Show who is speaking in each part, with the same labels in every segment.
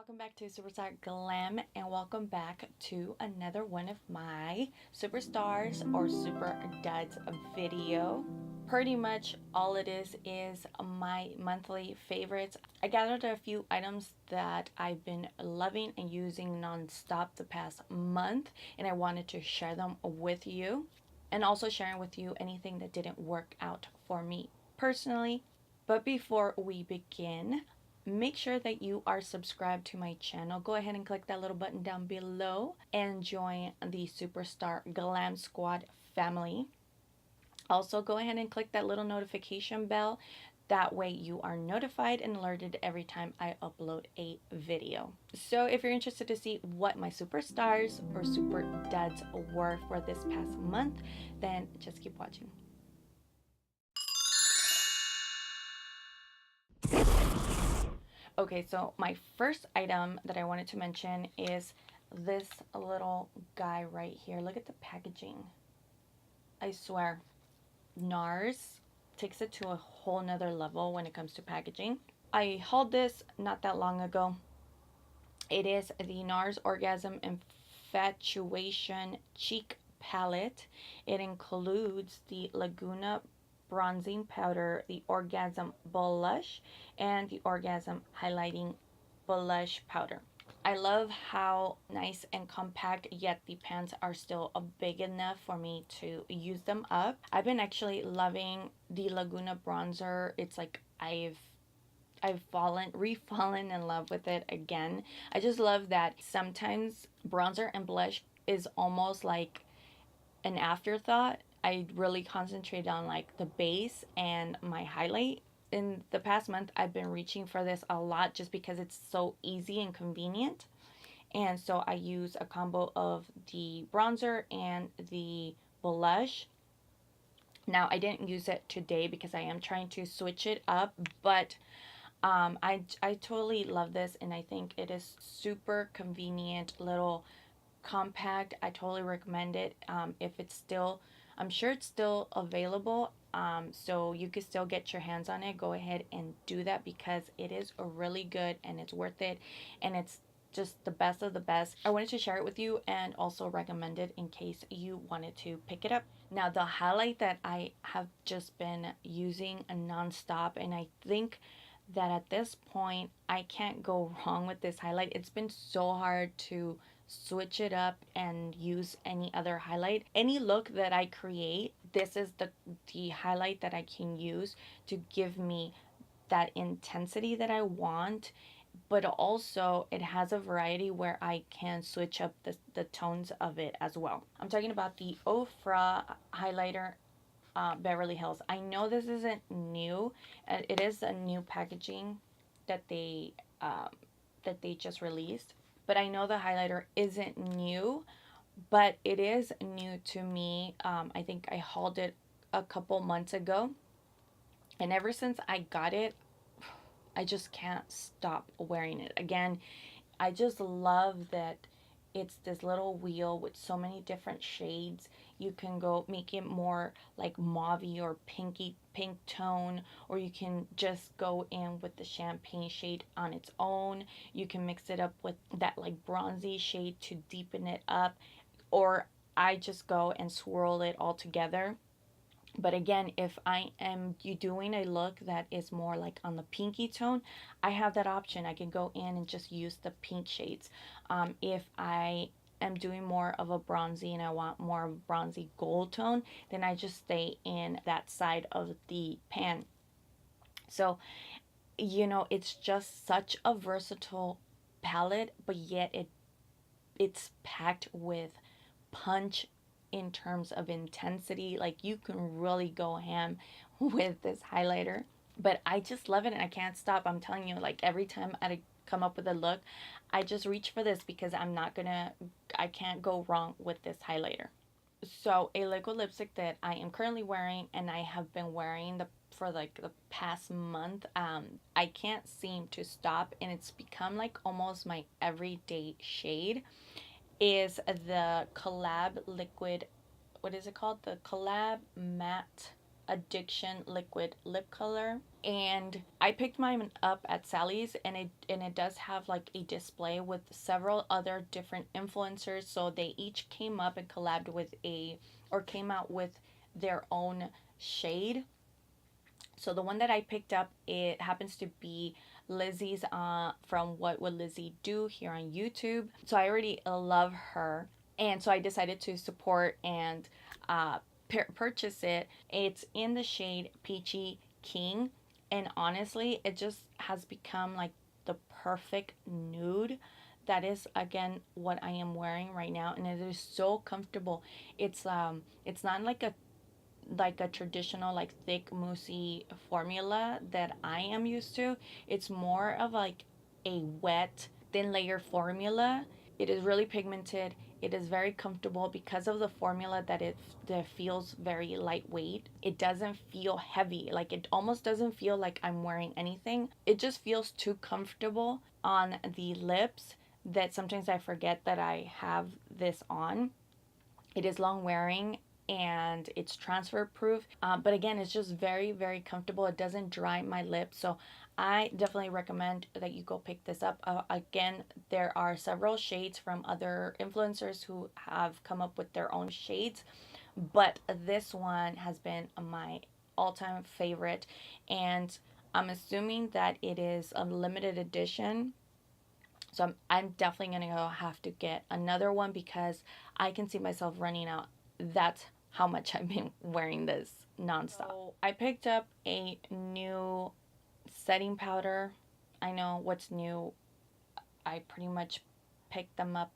Speaker 1: welcome back to Superstarglam, and welcome back to another one of my Superstars or Superduds video. Pretty much all it is my monthly favorites. I gathered a few items that I've been loving and using non-stop the past month, and I wanted to share them with you, and also sharing with you anything that didn't work out for me personally. But before we begin, make sure that you are subscribed to my channel. Go ahead and click that little button down below and join the Superstar Glam Squad family. Also, go ahead and click that little notification bell. That way you are notified and alerted every time I upload a video. So if you're interested to see what my superstars or super duds were for this past month, then just keep watching. Okay, so my first item that I wanted to mention is this little guy right here. Look at the packaging. I swear, NARS takes it to a whole nother level when it comes to packaging. I hauled this not that long ago. It is the NARS Orgasm Infatuation Cheek Palette. It includes the Laguna bronzing powder, the Orgasm blush, and the Orgasm highlighting blush powder. I love how nice and compact, yet the pants are still big enough for me to use them up. I've been actually loving the Laguna bronzer. It's like I've refallen in love with it again. I just love that sometimes bronzer and blush is almost like an afterthought. I really concentrate on like the base and my highlight. In the past month, I've been reaching for this a lot just because it's so easy and convenient. And so I use a combo of the bronzer and the blush. Now, I didn't use it today because I am trying to switch it up, but I totally love this, and I think it is super convenient, little compact. I totally recommend it. If it's still, I'm sure it's still available, so you can still get your hands on it. Go ahead and do that because it is really good and it's worth it, and it's just the best of the best. I wanted to share it with you and also recommend it in case you wanted to pick it up. Now, the highlight that I have just been using non-stop, and I think that at this point I can't go wrong with this highlight. It's been so hard to switch it up and use any other highlight. Any look that I create, this is the highlight that I can use to give me that intensity that I want, but also it has a variety where I can switch up the tones of it as well. I'm talking about the Ofra highlighter Beverly Hills. I know this isn't new. It is a new packaging that they just released. But I know the highlighter isn't new, but it is new to me. I think I hauled it a couple months ago, and ever since I got it, I just can't stop wearing it. Again, I just love that it's this little wheel with so many different shades. You can go make it more like mauvey or pink tone, or you can just go in with the champagne shade on its own. You can mix it up with that like bronzy shade to deepen it up, or I just go and swirl it all together. But again, if I am doing a look that is more like on the pinky tone, I have that option. I can go in and just use the pink shades. If I am doing more of a bronzy and I want more of a bronzy gold tone, then I just stay in that side of the pan. So, it's just such a versatile palette, but yet it's packed with punch in terms of intensity. Like, you can really go ham with this highlighter, but I just love it and I can't stop. I'm telling you, like, every time I come up with a look, I just reach for this because I can't go wrong with this highlighter. So a liquid lipstick that I am currently wearing and I have been wearing for like the past month, I can't seem to stop, and it's become like almost my everyday shade, is the Collab liquid, what is it called? The Collab matte Addiction Liquid Lip Color. And I picked mine up at Sally's, and it does have like a display with several other different influencers. So they each came up and collabed with came out with their own shade. So the one that I picked up, it happens to be Lizzie's from What Would Lizzie Do here on YouTube. So I already love her, and so I decided to support and purchase it. It's in the shade Peachy King, and honestly, it just has become like the perfect nude. That is again what I am wearing right now, and it is so comfortable. It's not like a traditional like thick moussey formula that I am used to. It's more of like a wet thin layer formula. It is really pigmented. It is very comfortable because of the formula that feels very lightweight. It doesn't feel heavy. Like it almost doesn't feel like I'm wearing anything. It just feels too comfortable on the lips that sometimes I forget that I have this on. It is long wearing and it's transfer proof. But again, it's just very, very comfortable. It doesn't dry my lips. So I definitely recommend that you go pick this up. Again, there are several shades from other influencers who have come up with their own shades. But this one has been my all-time favorite. And I'm assuming that it is a limited edition. So I'm definitely going to have to get another one because I can see myself running out. That's how much I've been wearing this nonstop. So I picked up a new setting powder. I know what's new. I pretty much pick them up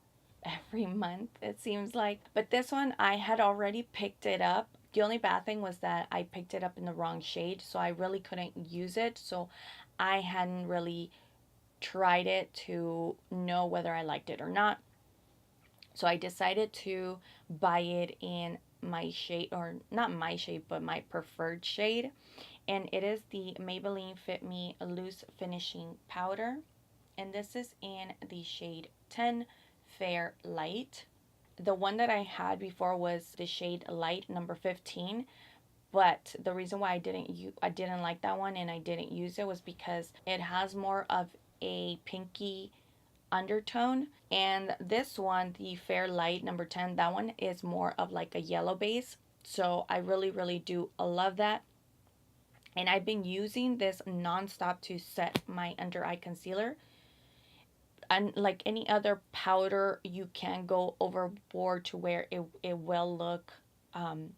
Speaker 1: every month, it seems like. But this one, I had already picked it up. The only bad thing was that I picked it up in the wrong shade, so I really couldn't use it. So I hadn't really tried it to know whether I liked it or not. So I decided to buy it in my shade, or not my shade, but my preferred shade. And it is the Maybelline Fit Me Loose Finishing Powder. And this is in the shade 10 Fair Light. The one that I had before was the shade Light number 15. But the reason why I didn't like that one and I didn't use it was because it has more of a pinky undertone, and this one, the Fair Light number 10, that one is more of like a yellow base. So I really do love that, and I've been using this nonstop to set my under eye concealer. And like any other powder, you can go overboard to where it will look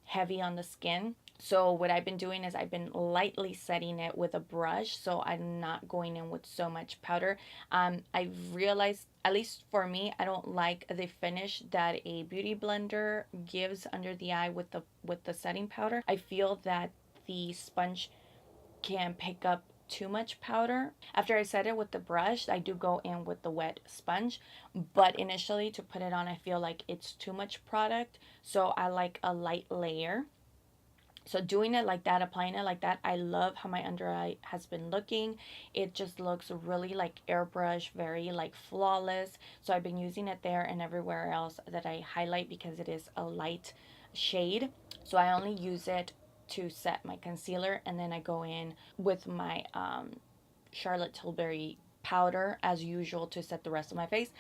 Speaker 1: heavy on the skin. So what I've been doing is I've been lightly setting it with a brush, so I'm not going in with so much powder. I've realized, at least for me, I don't like the finish that a beauty blender gives under the eye with the setting powder. I feel that the sponge can pick up too much powder. After I set it with the brush, I do go in with the wet sponge, but initially to put it on, I feel like it's too much product, so I like a light layer. So doing it like that, applying it like that, I love how my under eye has been looking. It just looks really like airbrush, very like flawless. So I've been using it there and everywhere else that I highlight because it is a light shade. So I only use it to set my concealer, and then I go in with my Charlotte Tilbury powder as usual to set the rest of my face.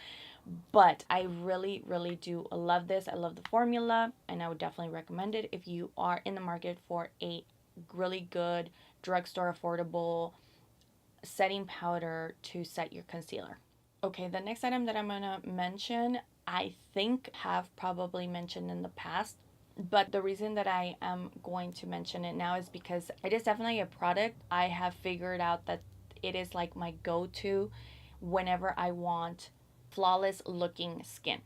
Speaker 1: But I really do love this. I love the formula, and I would definitely recommend it if you are in the market for a really good drugstore affordable setting powder to set your concealer. Okay, the next item that I'm gonna mention, I think have probably mentioned in the past, but the reason that I am going to mention it now is because it is definitely a product I have figured out that it is like my go-to whenever I want flawless looking skin.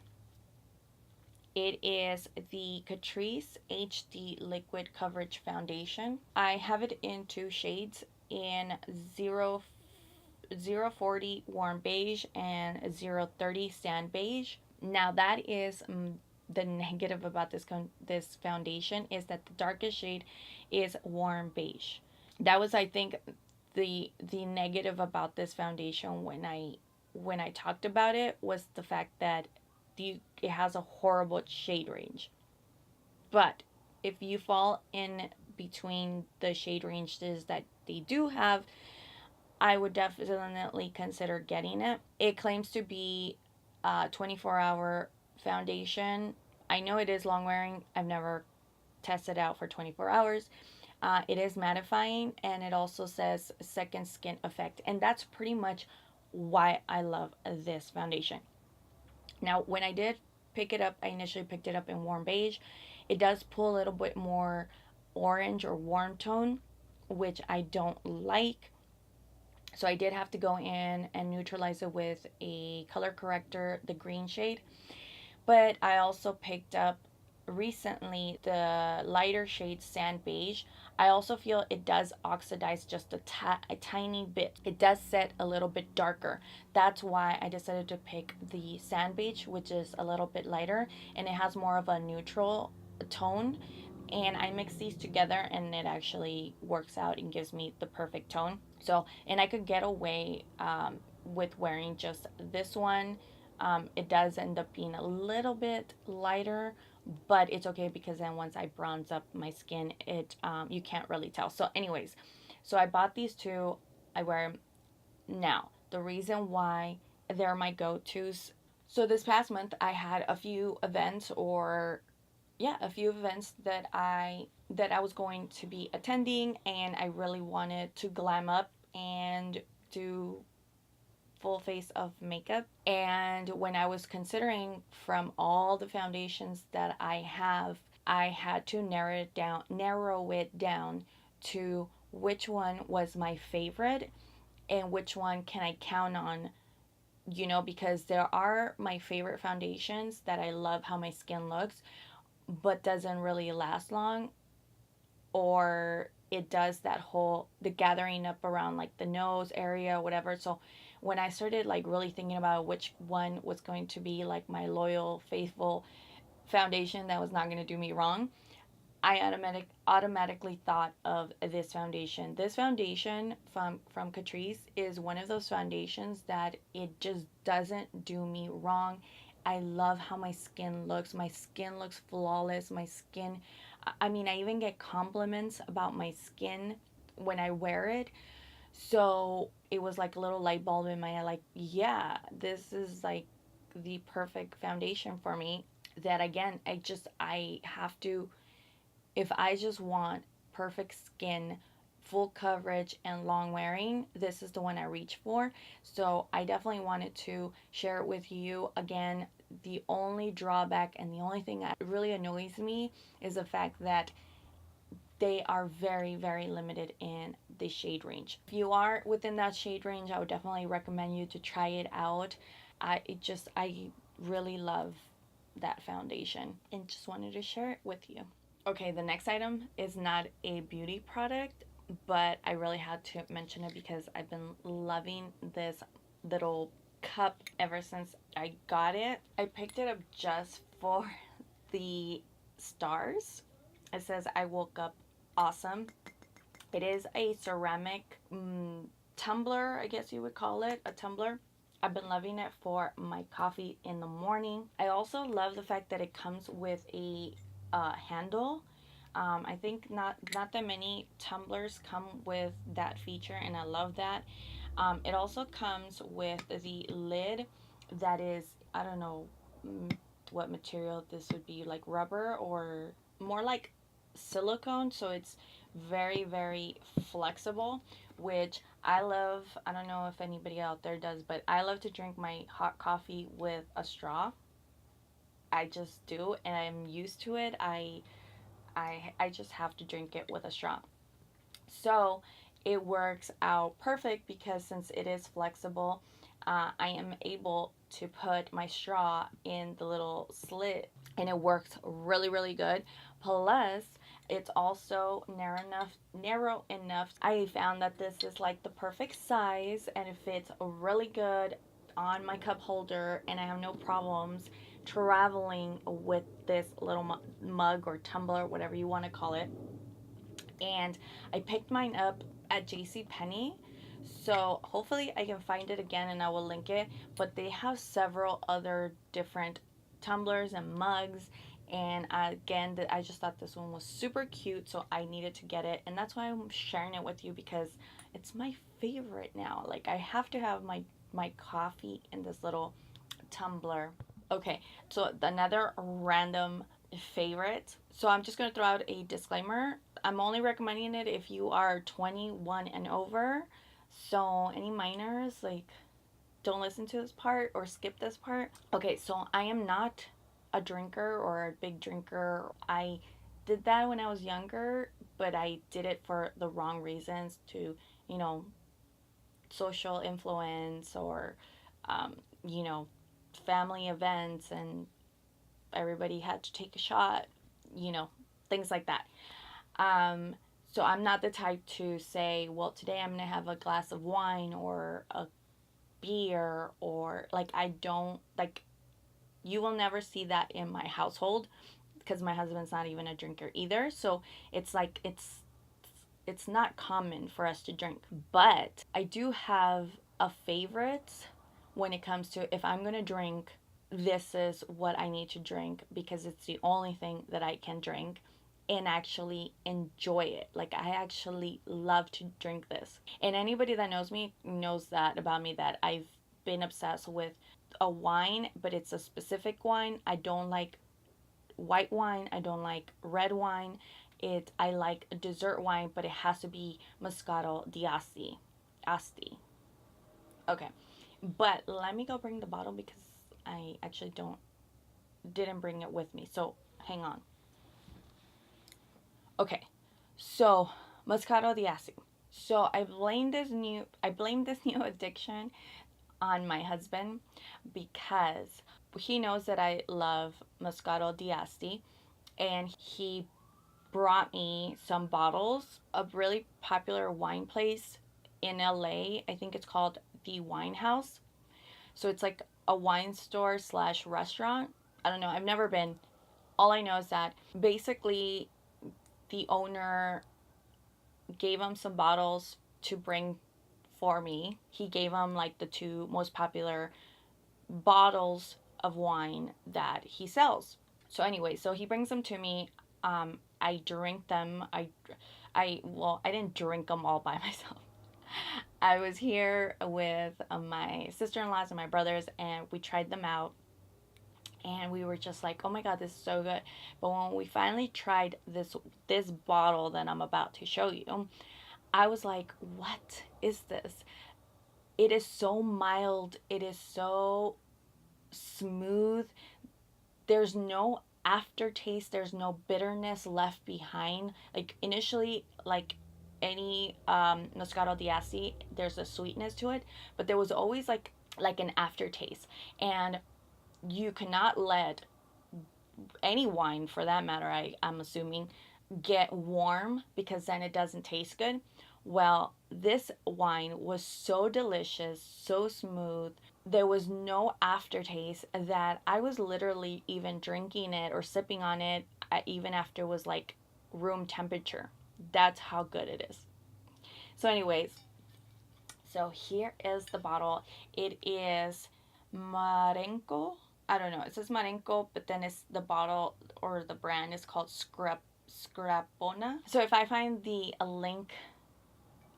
Speaker 1: It is the Catrice HD Liquid Coverage Foundation. I have it in two shades, in 040 Warm Beige and 030 Sand Beige. Now that is the negative about this foundation is that the darkest shade is Warm Beige. That was, I think, the negative about this foundation when I talked about it, was the fact that it has a horrible shade range. But if you fall in between the shade ranges that they do have, I would definitely consider getting it. It claims to be a 24-hour foundation. I know it is long wearing. I've never tested out for 24 hours. It is mattifying, and it also says second skin effect. And that's pretty much why I love this foundation. Now, when I did pick it up, I initially picked it up in warm beige. It does pull a little bit more orange or warm tone, which I don't like. So I did have to go in and neutralize it with a color corrector, the green shade. But I also picked up recently the lighter shade sand beige. I also feel it does oxidize just a tiny bit. It does set a little bit darker. That's why I decided to pick the sand beige, which is a little bit lighter and it has more of a neutral tone. And I mix these together and it actually works out and gives me the perfect tone. So, and I could get away with wearing just this one. It does end up being a little bit lighter, but it's okay because then once I bronze up my skin, it you can't really tell. So, anyways, so I bought these two. I wear them now. The reason why they're my go-tos. So this past month, I had a few events, or yeah, a few events that I was going to be attending, and I really wanted to glam up and do full face of makeup. And when I was considering from all the foundations that I have, I had to narrow it down to which one was my favorite and which one can I count on, because there are my favorite foundations that I love how my skin looks, but doesn't really last long, or it does that whole the gathering up around like the nose area, whatever. So when I started like really thinking about which one was going to be like my loyal, faithful foundation that was not going to do me wrong, I automatically thought of this foundation. This foundation from Catrice is one of those foundations that it just doesn't do me wrong. I love how my skin looks. My skin looks flawless. My skin, I mean, I even get compliments about my skin when I wear it. So it was like a little light bulb in my head, like, yeah, this is like the perfect foundation for me. That again, I have to, if I just want perfect skin, full coverage, and long wearing, this is the one I reach for. So I definitely wanted to share it with you. Again, the only drawback and the only thing that really annoys me is the fact that they are very, very limited in the shade range. If you are within that shade range, I would definitely recommend you to try it out. I really love that foundation and just wanted to share it with you. Okay, the next item is not a beauty product, but I really had to mention it because I've been loving this little cup ever since I got it. I picked it up just for the stars. It says I woke up awesome. It is a ceramic tumbler, I guess you would call it, a tumbler. I've been loving it for my coffee in the morning. I also love the fact that it comes with a handle. I think not that many tumblers come with that feature, and I love that. It also comes with the lid that is, I don't know what material this would be, like rubber or more like silicone, so it's very, very flexible, which I love. I don't know if anybody out there does, but I love to drink my hot coffee with a straw. I just do, and I'm used to it. I just have to drink it with a straw. So it works out perfect because since it is flexible, I am able to put my straw in the little slit and it works really, really good. Plus, it's also narrow enough. I found that this is like the perfect size and it fits really good on my cup holder, and I have no problems traveling with this little mug or tumbler, whatever you want to call it. And I picked mine up at JCPenney. So hopefully I can find it again and I will link it. But they have several other different tumblers and mugs, And again, I just thought this one was super cute, so I needed to get it, and that's why I'm sharing it with you, because it's my favorite now. Like, I have to have my coffee in this little tumbler. Okay, so another random favorite. So I'm just gonna throw out a disclaimer. I'm only recommending it if you are 21 and over. So any minors, like, don't listen to this part or skip this part. Okay, so I am not a drinker or a big drinker. I did that when I was younger, but I did it for the wrong reasons, to, you know, social influence, or, um, you know, family events, and everybody had to take a shot, you know, things like that. Um, so I'm not the type to say, well, today I'm going to have a glass of wine or a beer, or like, I don't like, you will never see that in my household, because my husband's not even a drinker either. So it's like, it's not common for us to drink. But I do have a favorite when it comes to, if I'm going to drink, this is what I need to drink, because it's the only thing that I can drink and actually enjoy it. Like, I actually love to drink this. And anybody that knows me knows that about me, that I've been obsessed with a wine, but it's a specific wine. I don't like white wine. I don't like red wine. I like dessert wine, but it has to be Moscato d'Asti. Asti. Okay. But let me go bring the bottle, because I actually didn't bring it with me. So hang on. Okay. So Moscato d'Asti. So I blame this new addiction on my husband, because he knows that I love Moscato d'Asti, and he brought me some bottles of really popular wine place in LA. I think it's called the Wine House. So it's like a wine store slash restaurant. I don't know. I've never been. All I know is that basically the owner gave him some bottles to bring for me. He gave him like the two most popular bottles of wine that he sells. So anyway, so he brings them to me. I drink them. I didn't drink them all by myself. I was here with my sister-in-laws and my brothers, and we tried them out, and we were just like, oh my god, this is so good. But when we finally tried this bottle that I'm about to show you, I was like, what is this? It is so mild. It is so smooth. There's no aftertaste. There's no bitterness left behind. Like, initially, like any Moscato d'Asti, there's a sweetness to it, but there was always like an aftertaste. And you cannot let any wine, for that matter, I'm assuming, get warm, because then it doesn't taste good. Well, this wine was so delicious, so smooth. There was no aftertaste, that I was literally even drinking it or sipping on it, even after it was like room temperature. That's how good it is. So, anyways, so here is the bottle. It is Marenco. I don't know. It says Marenco, but then it's the bottle, or the brand is called Scrapona. So if I find the a link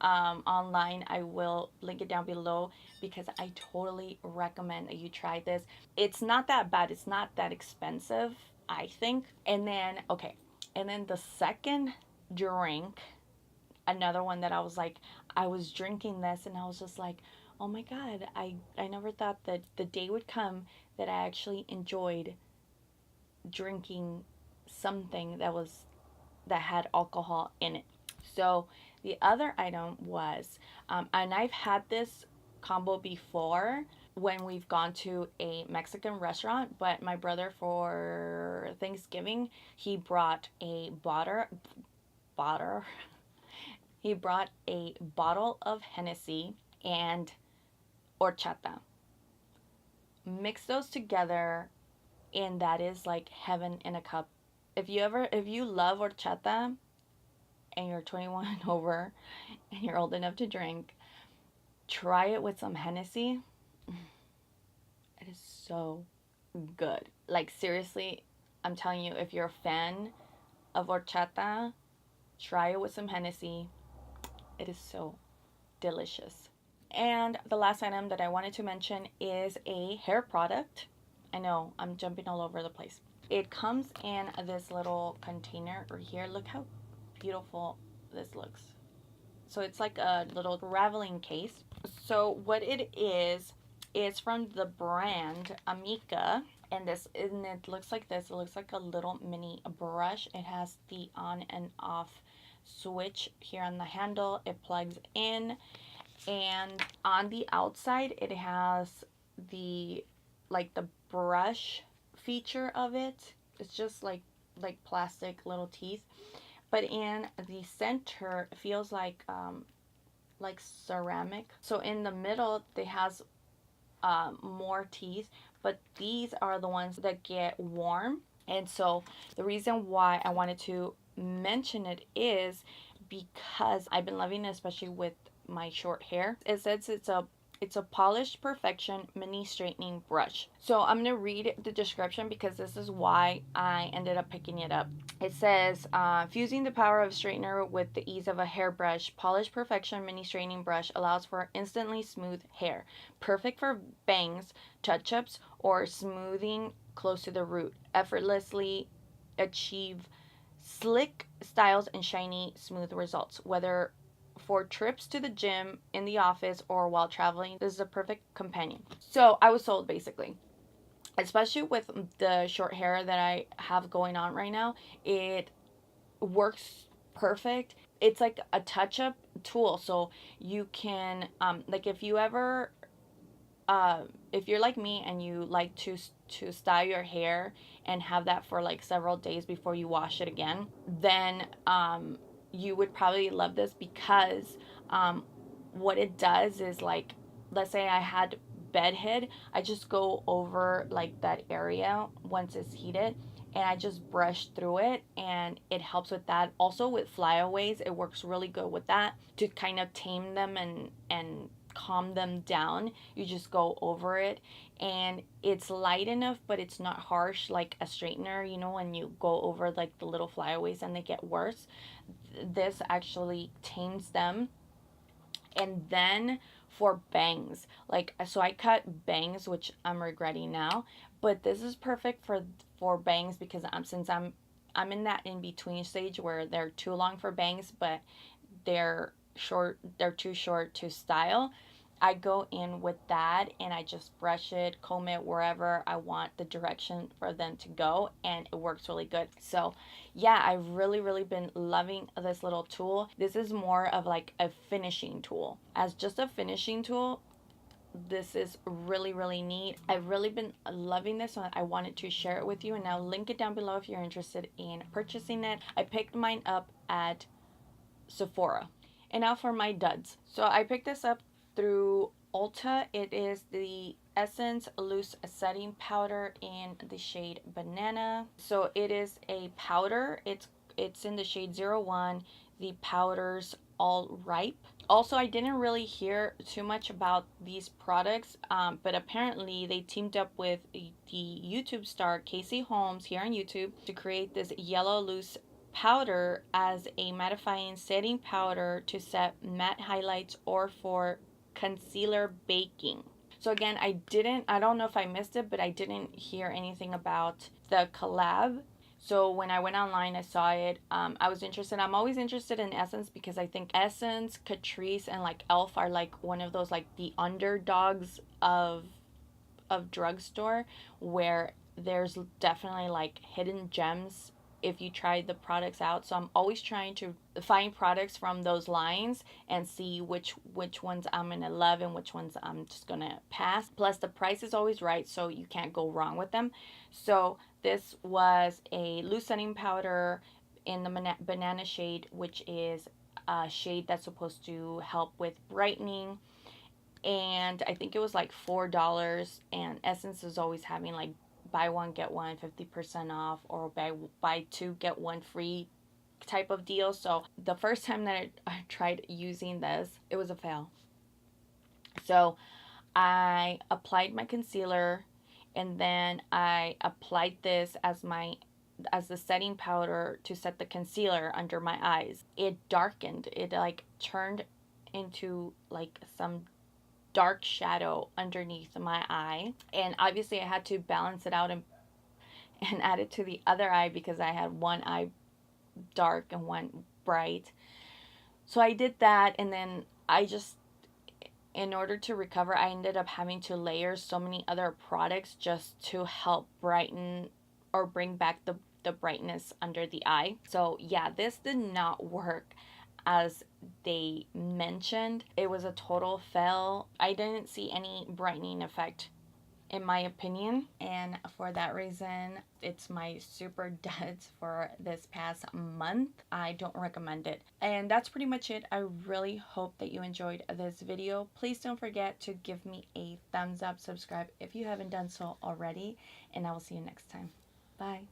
Speaker 1: online, I will link it down below, because I totally recommend that you try this. It's not that bad. It's not that expensive, I think. And then, okay. And then the second drink, another one that I was like, I was drinking this and I was just like, oh my god, I never thought that the day would come that I actually enjoyed drinking something that had alcohol in it. So the other item was, and I've had this combo before when we've gone to a Mexican restaurant, but my brother, for Thanksgiving, he brought a he brought a bottle of Hennessy and horchata. Mix those together, and that is like heaven in a cup. If you love horchata and you're 21 and over and you're old enough to drink, try it with some Hennessy. It is so good. Like, seriously, I'm telling you, if you're a fan of horchata, try it with some Hennessy. It is so delicious. And the last item that I wanted to mention is a hair product. I know I'm jumping all over the place. It comes in this little container right here. Look how beautiful this looks. So it's like a little raveling case. So what it is from the brand Amica, and it looks like this. It looks like a little mini brush. It has the on and off switch here on the handle. It plugs in, and on the outside it has the the brush feature of it. It's just like plastic little teeth, but in the center it feels like ceramic. So in the middle they has more teeth, but these are the ones that get warm. And so the reason why I wanted to mention it is because I've been loving it, especially with my short hair. It says it's a polished perfection mini straightening brush. So I'm going to read the description because this is why I ended up picking it up. It says, fusing the power of straightener with the ease of a hairbrush, polished perfection mini straightening brush allows for instantly smooth hair. Perfect for bangs, touch-ups, or smoothing close to the root. Effortlessly achieve slick styles and shiny, smooth results. Whether for trips to the gym, in the office, or while traveling, this is a perfect companion. So I was sold basically. Especially with the short hair that I have going on right now, it works perfect. It's like a touch up tool. So you can, like if you're like me and you like to style your hair and have that for like several days before you wash it again, then you would probably love this because what it does is, like, let's say I had bedhead, I just go over like that area once it's heated and I just brush through it, and it helps with that. Also with flyaways, it works really good with that to kind of tame them and calm them down. You just go over it, and it's light enough but it's not harsh like a straightener, when you go over like the little flyaways and they get worse. This actually tames them. And then for bangs, like, so I cut bangs, which I'm regretting now, but this is perfect for bangs because I'm in that in between stage where they're too long for bangs but they're too short to style. I go in with that and I just brush it, comb it wherever I want the direction for them to go, and it works really good. So yeah, I've really been loving this little tool. This is more of like a finishing tool. As just a finishing tool, this is really neat. I've really been loving this one. I wanted to share it with you, and I'll link it down below if you're interested in purchasing it. I picked mine up at Sephora. And now for my duds. So I picked this up through Ulta. It is the Essence Loose Setting Powder in the shade Banana. So it is a powder. It's in the shade 01. The powder's all ripe. Also, I didn't really hear too much about these products, but apparently they teamed up with the YouTube star Casey Holmes here on YouTube to create this yellow loose powder as a mattifying setting powder to set matte highlights or for concealer baking. So again, I don't know if I missed it, but I didn't hear anything about the collab. So when I went online, I saw it. I was interested. I'm always interested in Essence because I think Essence, Catrice, and like Elf are like one of those, like, the underdogs of drugstore, where there's definitely like hidden gems if you try the products out. So I'm always trying to find products from those lines and see which ones I'm gonna love and which ones I'm just gonna pass. Plus the price is always right, so you can't go wrong with them. So this was a loose setting powder in the banana shade, which is a shade that's supposed to help with brightening, and I think it was like $4. And Essence is always having like buy one get one 50% off, or buy two get one free type of deal. So the first time that I tried using this, it was a fail. So I applied my concealer, and then I applied this as my as the setting powder to set the concealer under my eyes. It darkened. It like turned into like some dark shadow underneath my eye. And obviously I had to balance it out and add it to the other eye because I had one eye dark and one bright. So I did that, and then I just, in order to recover, I ended up having to layer so many other products just to help brighten or bring back the brightness under the eye. So yeah, this did not work as they mentioned. It was a total fail. I didn't see any brightening effect in my opinion, and for that reason it's my super duds for this past month. I don't recommend it. And that's pretty much it. I really hope that you enjoyed this video. Please don't forget to give me a thumbs up, subscribe if you haven't done so already, and I will see you next time. Bye.